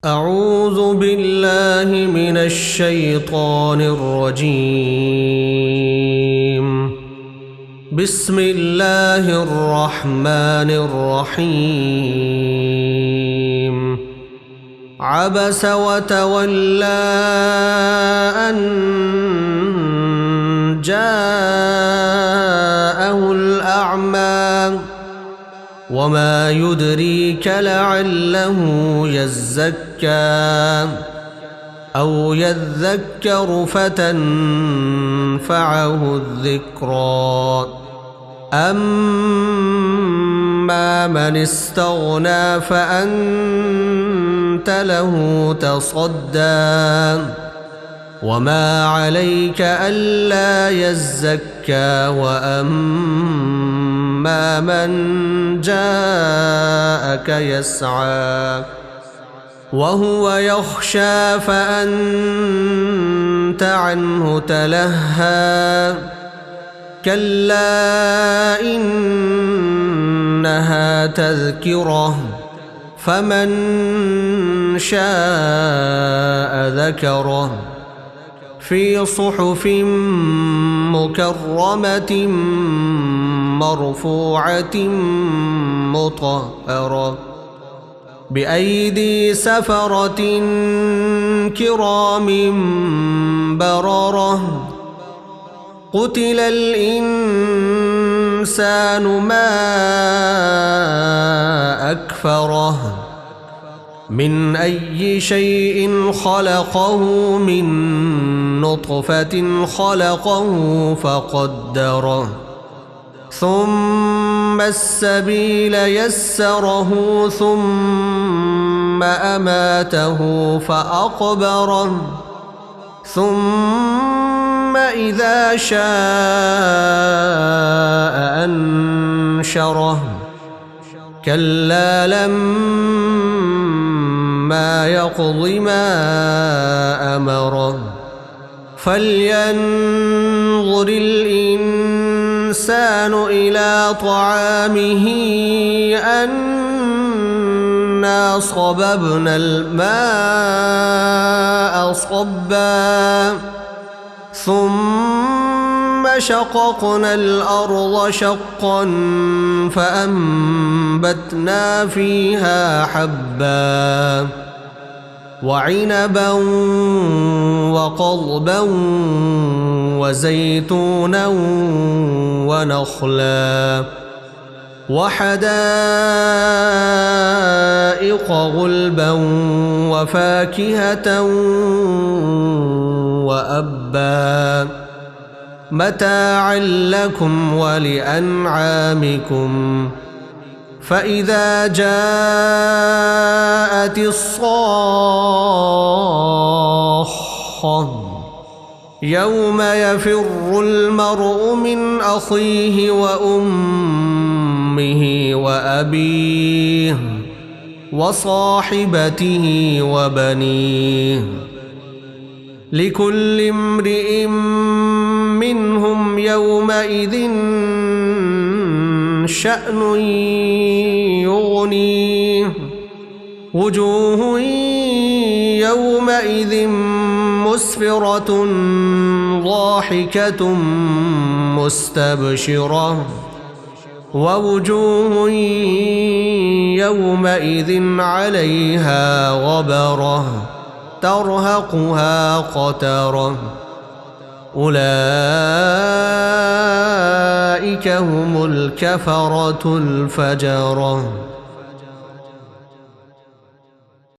أعوذ بالله من الشيطان الرجيم. بسم الله الرحمن الرحيم. عبس وتولى أن جاءه الأعمى وما يدريك لعله يزكى أو يذكر فتنفعه الذكرى. أما من استغنى فأنت له تصدى وما عليك ألا يزكى وأما من جاءك يسعى وهو يخشى فأنت عنه تلهى. كلا إنها تذكرة فمن شاء ذكره في صحف مكرمة مرفوعة مطهرة بأيدي سفرة كرام بررة. قتل الإنسان ما أكفره من أي شيء خلقه من نطفة خلقه فقدره ثم السبيل يسره ثم أماته فأقبره ثم إذا شاء أنشره. كلا لما يقض ما أمره. فلينظر الإنسان إلى طعامه أنا صببنا الماء صبا ثم شققنا الأرض شقا فأنبتنا فيها حبا وعنبا وقضبا وزيتونا ونخلا وحدائق غلبا وفاكهة وأبا متاعا لكم ولأنعامكم. فإذا جاءت الصاخة يوم يفر المرء من أخيه وأمه وأبيه وصاحبته وبنيه لكل امرئ منهم يومئذ شأن يغنيه. وجوه يومئذ مسفرة ضاحكة مستبشرة ووجوه يومئذ عليها غبرة ترهقها قترة. أولئك هم الكفرة الفجرة.